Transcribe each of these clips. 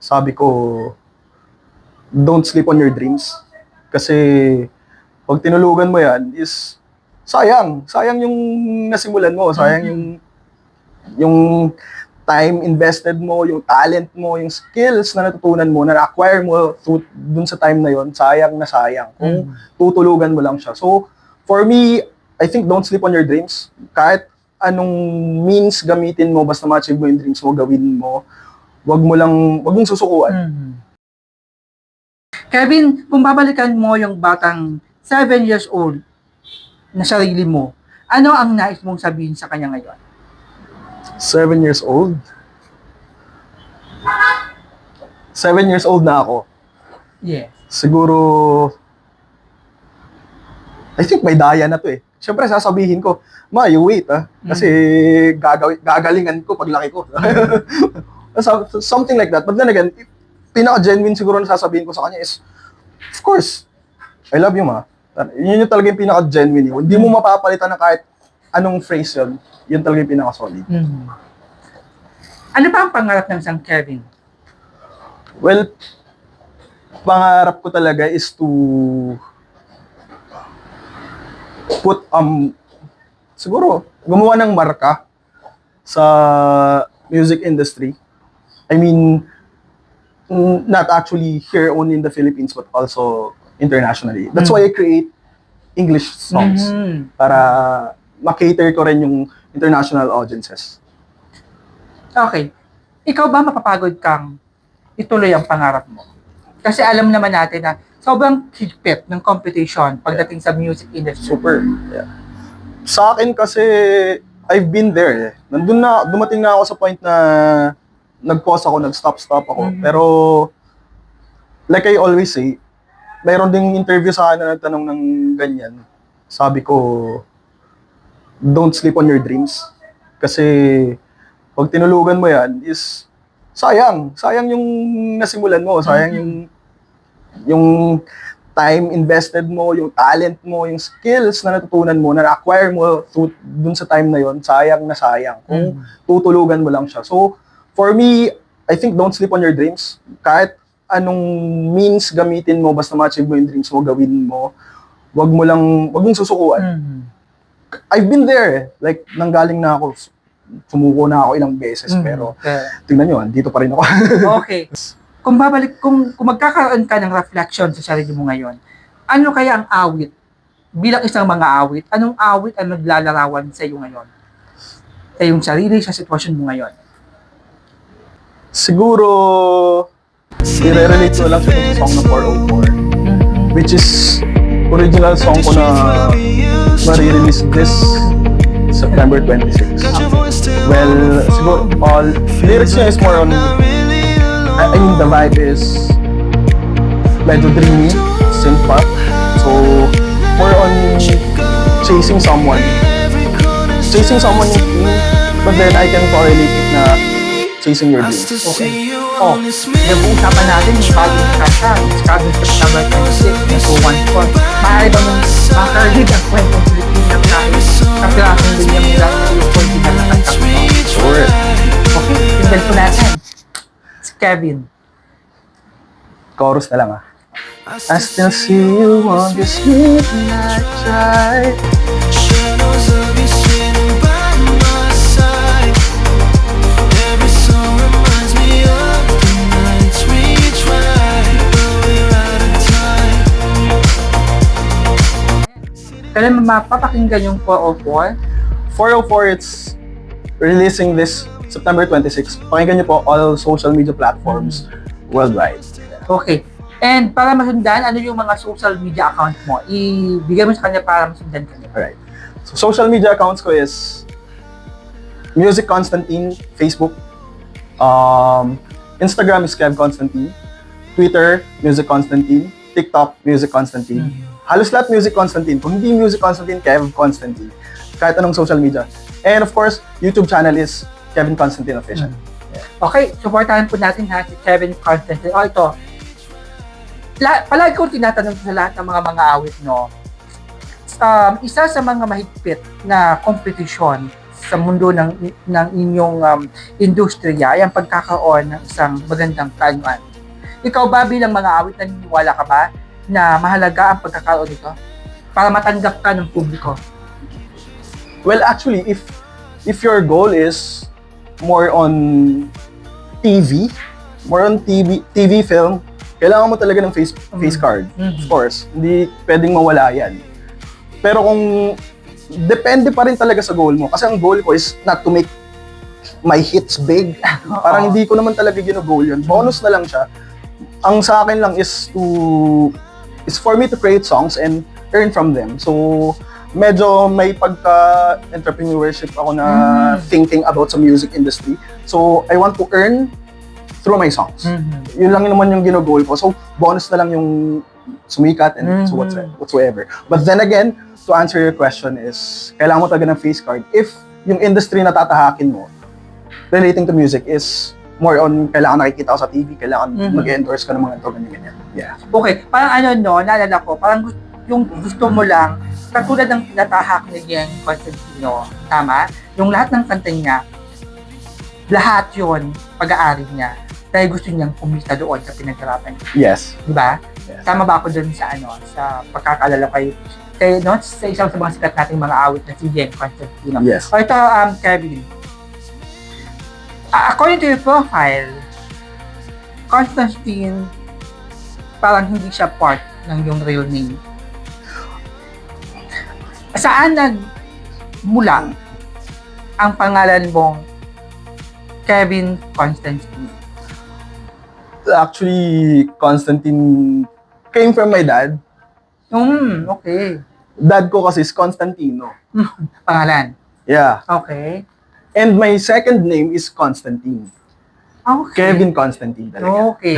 sabi ko, don't sleep on your dreams. Kasi pag tinulugan mo yan is sayang. Sayang yung nasimulan mo. Sayang yung time invested mo, yung talent mo, yung skills na natutunan mo, na na-acquire mo dun sa time na yon, sayang na sayang. Kung tutulugan mo lang siya. So, for me, I think don't sleep on your dreams. Kahit anong means gamitin mo, basta ma-achieve mo yung dreams mo, gawin mo. Wag mong susukuan. Kevin, kung babalikan mo yung batang 7 years old na sarili mo, ano ang nais mong sabihin sa kanya ngayon? 7 years old? 7 years old na ako. Yes. Siguro, I think may daya na to eh. Siyempre sasabihin ko, Ma, you wait Kasi gagalingan ko paglaki ko. Something like that. But then again, pinaka-genuine siguro na sasabihin ko sa kanya is, of course, I love you, Ma. Yun yung talaga yung pinaka-genuine. Hindi mo mapapalitan na kahit anong phrase yun. Yun talaga yung pinaka-solid. Ano ba ang pangarap ng isang Kevin? Well, pangarap ko talaga is to put, siguro, gumawa ng marka sa music industry. I mean, not actually here only in the Philippines, but also internationally. That's why I create English songs. Para makater ko rin yung international audiences. Okay. Ikaw ba mapapagod kang ituloy ang pangarap mo? Kasi alam naman natin na sobrang higpit ng competition pagdating sa music industry. Super. Yeah. Sa akin kasi, I've been there eh. Dumating na ako sa point na nag-pause ako, nag-stop ako. Pero, like I always say, mayroon ding interview sa akin na nagtanong ng ganyan. Sabi ko, don't sleep on your dreams. Kasi, pag tinulugan mo yan, is sayang. Sayang yung nasimulan mo. Sayang yung time invested mo, yung talent mo, yung skills na natutunan mo, na na-acquire mo dun sa time na yon, sayang na sayang. Kung tutulugan mo lang siya. So, for me, I think don't sleep on your dreams. Kahit anong means gamitin mo, basta ma-achieve mo yung dreams mo, gawin mo. Wag mong susukuan. I've been there eh. Like, nanggaling na ako. Sumuko na ako ilang beses, pero tingnan nyo, dito pa rin ako. Okay. Kung magkakaroon ka ng reflection sa sarili mo ngayon, ano kaya ang awit? Bilang isang mga awit, anong awit ang naglalarawan sa iyo ngayon? Sa iyong sarili, sa sitwasyon mo ngayon? Siguro, i-relate ko lang sa song na 404, which is original song ko na ma-release this September 26. Well, siguro, lyrics niya is more on, I mean, the vibe is medyo dreamy, synth pop. So, more on chasing someone yung theme, but then I can correlate it na chasing your dreams. Okay. Nag-uusapan natin yung bagong kasa, Scabin September 26, na 214. Maaari ba mong makarinig ang kwentong Pilipinang kahit kapirasong din yung mula sa yung original na kanta mo? Sure. Okay, tingnan po natin. Si Kevin. Chorus na lang I still see you on this midnight drive. Shadows of you sitting by my side. Every song reminds me of the nights we tried, but we're out of time. Kailan mapapakinggan yung 404? 404, it's releasing this September 26. Pakinggan niyo po all social media platforms worldwide. Okay. And para masundan, ano yung mga social media account mo? Ibigay mo sa kanya para masundan kanya. Alright. So, social media accounts ko is Music Constantine, Facebook. Instagram is Kev Constantine. Twitter, Music Constantine. TikTok, Music Constantine. Halos lahat Music Constantine. Kung hindi Music Constantine, Kev Constantine. Kahit anong social media. And of course, YouTube channel is Kevin Constantine Official. Okay, supportahan po natin si Kevin Constantine. Ito. Palagi kong tinatanong sa lahat ng mga awit, no? Isa sa mga mahigpit na kompetisyon sa mundo ng inyong industriya ay ang pagkakaroon ng isang magandang kaanyuan. Ikaw ba bilang mga awit, naniniwala ka ba na mahalaga ang pagkakaroon nito para matanggap ka ng publiko? Well, actually, if your goal is more on TV, TV film, kailangan mo talaga ng face card. Of course, hindi pwedeng mawala yan. Pero kung depende pa rin talaga sa goal mo, kasi ang goal ko is not to make my hits big. Parang hindi ko naman talaga gino-goal yun. Bonus na lang siya. Ang sa akin lang is for me to create songs and earn from them. So medyo may pagka-entrepreneurship ako na thinking about sa music industry. So I want to earn through my songs. Yun lang naman yung gino-goal ko. So bonus na lang yung sumikat and so whatsoever. But then again, to answer your question is, kailangan mo talaga ng face card. If yung industry na tatahakin mo, relating to music is more on, kailangan nakikita ko sa TV, kailangan mag-endorse ka ng mga ito, ganyan. Yeah. Okay, parang naalala ko, parang yung gusto mo lang, katulad ng tinatahak ni Geng Constantino, tama? Yung lahat ng kanta niya, lahat yon pag-aari niya, dahil gusto niyang kumita doon sa pinaghirapan niya. Yes. Di ba? Yes. Tama ba ako doon sa pagkakaalala kay sa isang sa mga sikat nating mga awit na si Geng Constantino? Yes. O ito, Kevin. According to your profile, Constantine, parang hindi siya part ng yung real name. Saan nagmula ang pangalan mong Kevin Constantine? Actually, Constantine came from my dad. Okay. Dad ko kasi is Constantino. Pangalan? Yeah. Okay. And my second name is Constantine. Okay. Kevin Constantine talaga. Okay.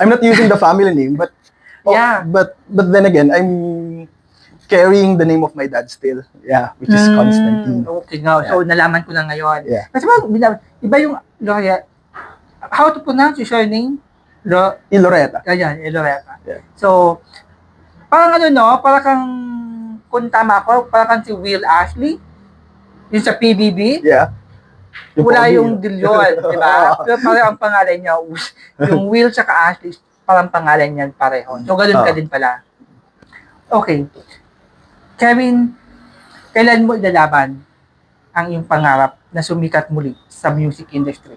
I'm not using the family name, but Yeah. but then again, I'm carrying the name of my dad still. Yeah, which is Constantine. Okay nga. So, nalaman ko na ngayon. Yeah. Kasi iba yung Loretta. How to pronounce your surname? Loretta. Ayan, Loretta. Yeah. So, parang parang kang, kung tama ako, parang kang si Will Ashley, yung sa PBB, Yeah. wala Pogi, yung Dillon, di ba? Pero parang ang pangalan niya, yung Will tsaka Ashley, parang pangalan niya pareho. So, ganun ka din pala. Okay. Kevin, kailan mo ilalaban ang iyong pangarap na sumikat muli sa music industry?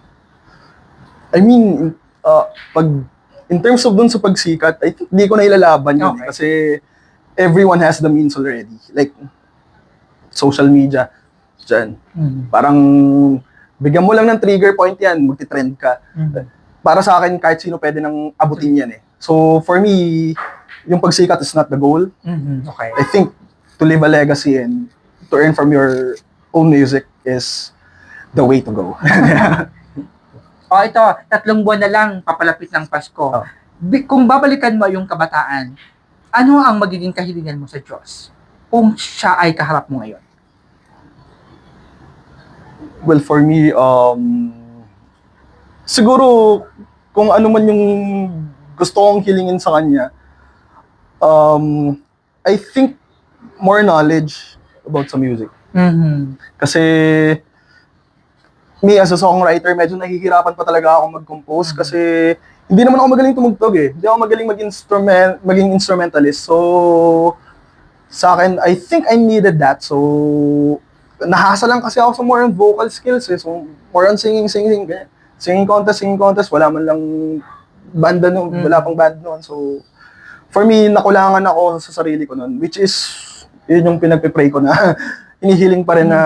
I mean, pag in terms of dun sa pagsikat, I think di ko na ilalaban yun. Okay. Kasi everyone has the means already. Like, social media, dyan. Parang, bigyan mo lang ng trigger point yan, magti-trend ka. Para sa akin, kahit sino pwede nang abutin yan eh. So, for me, yung pagsikat is not the goal. Okay. I think, to leave a legacy and to earn from your own music is the way to go. O ito, 3 buwan na lang papalapit ng Pasko. Oh. Kung babalikan mo yung kabataan, ano ang magiging kahilingan mo sa Diyos kung siya ay kaharap mo ngayon? Well, for me, siguro, kung ano man yung gusto kong hilingin sa kanya, I think more knowledge about sa music. Kasi, me as a songwriter, medyo nahihirapan pa talaga ako mag-compose kasi hindi naman ako magaling tumugtog eh. Hindi ako magaling maging instrumentalist. So, sa akin, I think I needed that. So, nahasa lang kasi ako sa more on vocal skills eh. So, more on singing, ganyan. Singing contest, wala man lang banda noon, wala pang band noon. So, for me, nakulangan ako sa sarili ko noon, which is, yun yung pinagpipray ko na hinihiling pa rin na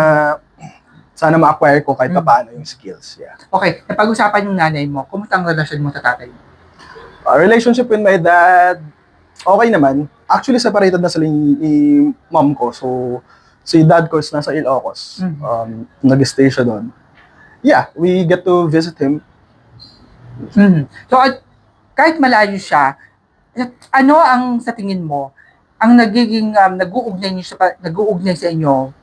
sana ma-acquire ko kahit paano yung skills. Yeah. Okay, napag-usapan yung nanay mo, kumusta ang relasyon mo sa tatay mo? Relationship with my dad, okay naman. Actually, separated na sila ni mom ko. So, si dad ko is nasa Ilocos. Nag-stay siya doon. Yeah, we get to visit him. So, kahit malayo siya, ano ang sa tingin mo, ang nagiging nag-uugnay sa inyo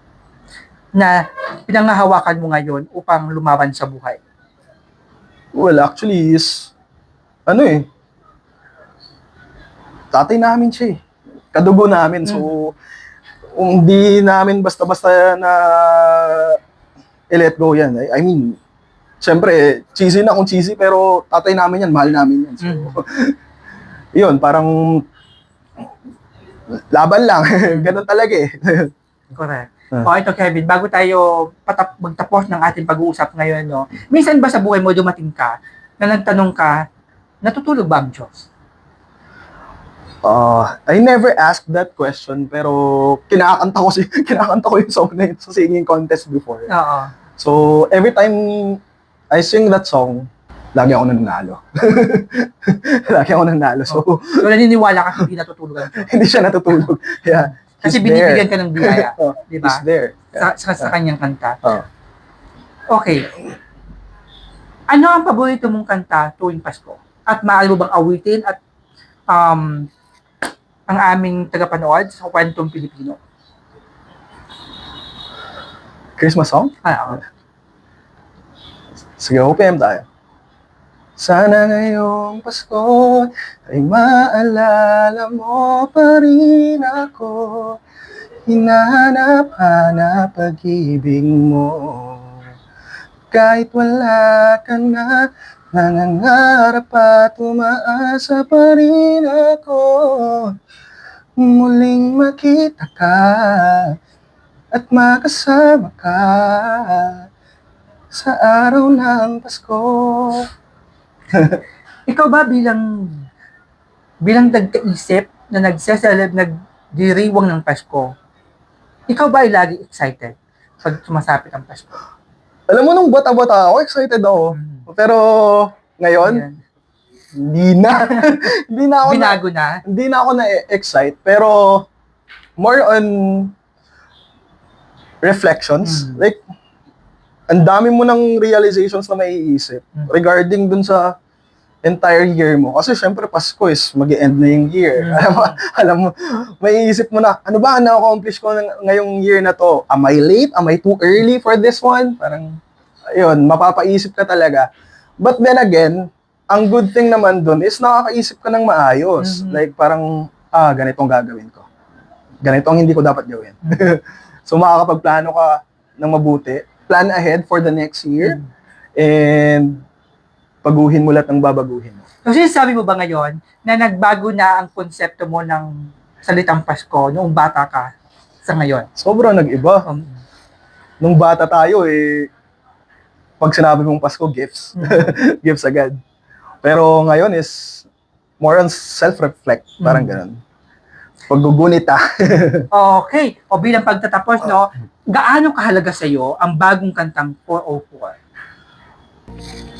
na pinangahawakan mo ngayon upang lumaban sa buhay? Well, actually, is, tatay namin siya eh. Kadugo namin. So, Hindi namin basta-basta na i-let go yan. I mean, syempre, cheesy na kung cheesy, pero tatay namin yan, mahal namin yan. So, yun, parang laban lang. Ganun talaga eh. Correct. O ito Kevin, bago tayo magtapos ng ating pag-uusap ngayon, no, minsan ba sa buhay mo dumating ka na nagtanong ka, natutulog ba ang Diyos? I never asked that question, pero kinakanta ko yung song na yun sa singing contest before. Oo. So, every time I sing that song, lagi ako nanalo. Lagi ako nanalo. So, So naniniwala ka hindi natutulog ang Diyos? hindi siya natutulog. Yeah. Kasi He's binibigyan there. ka ng biyaya. Oh, Di ba? He's there. Sa kanyang kanta. Oh. Okay. Ano ang paborito mong kanta tuwing Pasko? At maaari mo bang awitin at ang aming tagapanood sa Kwentong Pilipino? Christmas song? Oo. Sige, OPM tayo. Sana ngayong Pasko ay maalala mo pa rin ako. Hinahanap-hanap pag-ibig mo. Kahit wala ka na, nangangarap at umaasa pa rin ako. Muling makita ka at makasama ka sa araw ng Pasko. Ikaw ba bilang nagkaisip na nagdiriwang ng Pasko, ikaw ba ay lagi excited pag sumasapit ang Pasko? Alam mo, nung bata-bata ako, excited ako. Pero ngayon, Ayan. hindi na. Binago na? Hindi na ako na-excite. Pero more on reflections. Like, ang dami mo ng realizations na maiisip regarding dun sa entire year mo. Kasi syempre, Pasko is mag-e-end na yung year. Alam mo, maiisip mo na, ano ba na-accomplish ko ngayong year na to? Am I late? Am I too early for this one? Parang, ayun, mapapaisip ka talaga. But then again, ang good thing naman dun is nakakaisip ka ng maayos. Like parang, ganitong gagawin ko. Ganito ang hindi ko dapat gawin. So makakapagplano ka ng mabuti. Plan ahead for the next year. And baguhin mo lahat ng babaguhin mo. Kasi sabi mo ba ngayon na nagbago na ang konsepto mo ng salitang Pasko noong bata ka sa ngayon? Sobrang nag-iba. Nung bata tayo pag sinabi mong Pasko, gifts. Gifts agad. Pero ngayon is more on self-reflect. Parang ganun. Paggugunita. Okay. O bilang pagtatapos, no, gaano kahalaga sa iyo ang bagong kantang 404?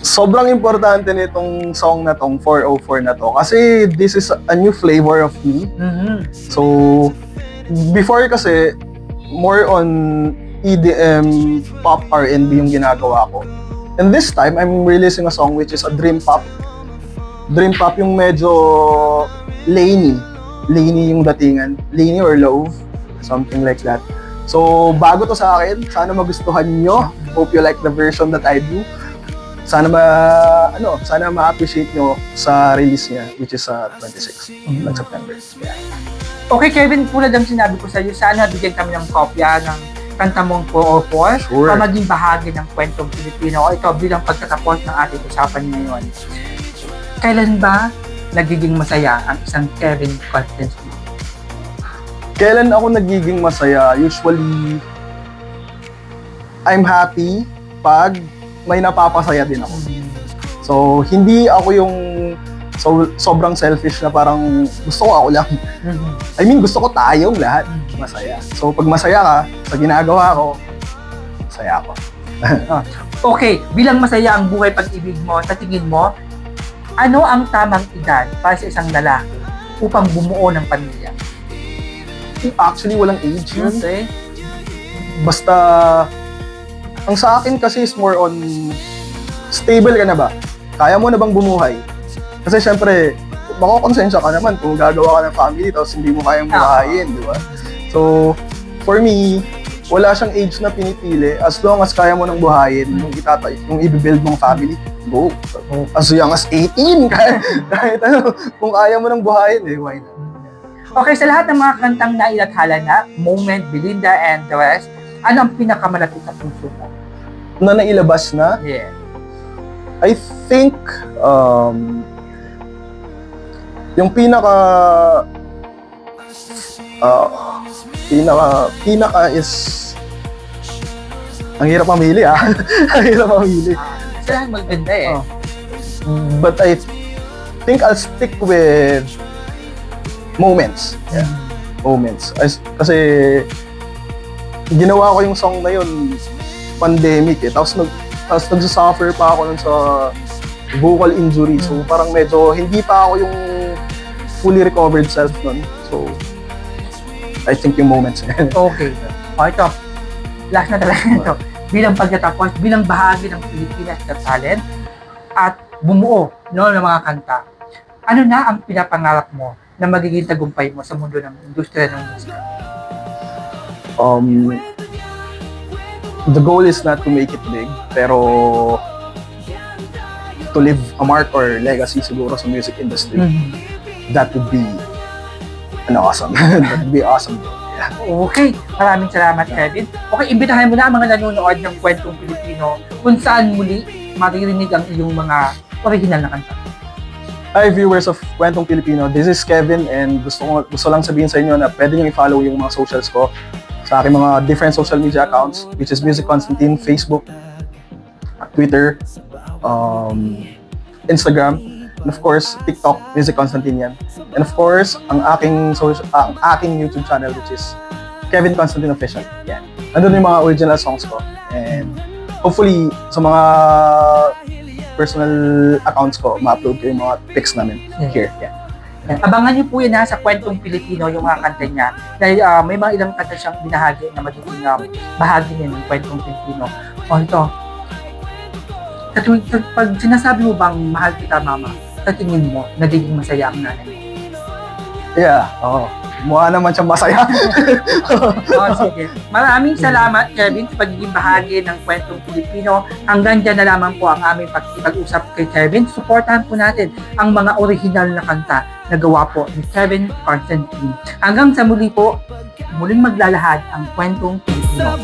Sobrang importante nitong song na tong 404 na to. Kasi this is a new flavor of me. So, before kasi, more on EDM, pop, R&B yung ginagawa ko. And this time, I'm releasing a song which is a dream pop. Dream pop yung medyo laney. Laney yung datingan. Laney or low. Something like that. So, bago to sa akin. Sana magustuhan nyo. Hope you like the version that I do. Sana ma-appreciate nyo sa release niya, which is 26 ng September. Yeah. Okay, Kevin, tulad ng sinabi ko sa iyo, sana bigyan kami ng kopya ng kanta mong 404 Sure. para maging bahagi ng Kwentong Pilipino. O ito bilang pagtatapos ng ating usapan ngayon. Kailan ba nagiging masaya ang isang Kevin Confidence Week? Kailan ako nagiging masaya? Usually, I'm happy pag may napapasaya din ako. So, hindi ako yung sobrang selfish na parang gusto ko ako lang. I mean, gusto ko tayong lahat masaya. So, pag masaya ka sa ginagawa ko, masaya ako. Okay, bilang masaya ang buhay pag-ibig mo, sa tingin mo, ano ang tamang edad para sa isang lalaki upang bumuo ng pamilya? Actually, walang age yun. Okay. Basta, ang sa akin kasi is more on stable ka na ba? Kaya mo na bang bumuhay? Kasi syempre, makakonsensya ka naman kung gagawa ka ng family tapos hindi mo kayang buhayin, di ba? So, for me, wala siyang age na pinipili. As long as kaya mo nang buhayin, yung i-build mong family, go. As young as 18, kahit ano, kung kaya mo nang buhayin, why not? Okay, sa lahat ng mga kantang nailathala na, Moment, Belinda, and the rest, ano ang pinakamalapit na puso mo? Na nailabas na, Yeah. I think, yung pinaka is, ang hirap mamili ang hirap mamili. Sa lahat maganda eh. Oh. But I think I'll stick with Moments. Yeah. Moments. Kasi ginawa ko yung song na yun pandemic eh. Tapos nagsasuffer pa ako nun sa vocal injury. So parang medyo hindi pa ako yung fully recovered self nun. So I think yung Moments. Okay. O ito, last na talaga ito. Bilang pagkatapos, bilang bahagi ng Pilipinas Got Talent at bumuo ng mga kanta, ano na ang pinapangarap mo na magiging tagumpay mo sa mundo ng industriya ng musika? The goal is not to make it big, pero to leave a mark or legacy siguro sa music industry. That would be awesome. That would be awesome. Yeah. Okay, maraming salamat, Kevin. Okay, imbitahan mo na ang mga nanonood ng Kwentong Pilipino kung saan muli maririnig ang iyong mga original na kanta. Hi viewers of Kwentong Pilipino, this is Kevin and gusto lang sabihin sa inyo na pwede nyo i-follow yung mga socials ko sa aking mga different social media accounts, which is Music Constantine, Facebook, Twitter, Instagram, and of course, TikTok, Music Constantine yan. And of course, ang aking YouTube channel, which is Kevin Constantine Official. Yan. Nandun yung mga original songs ko. And hopefully, sa mga personal accounts ko, ma-upload ko yung mga pics namin here. Yan. Yan. Abangan niyo po yan sa Kwentong Pilipino, yung mga kanta niya. Dahil may mga ilang kanta siyang binahagi na magiging bahagi niya ng Kwentong Pilipino. O ito, pag sinasabi mo bang mahal kita mama, sa tingin mo, nagiging masaya ang nanay mo? Yeah, oo. Mukha naman siyang masaya. Sige. Maraming salamat, Kevin, sa pagiging bahagi ng Kwentong Pilipino. Hanggang dyan na lamang po ang aming pag-usap kay Kevin. Supportahan po natin ang mga original na kanta na gawa po ni Kevin Constantine. Hanggang sa muli po, muling maglalahad ang Kwentong Pilipino.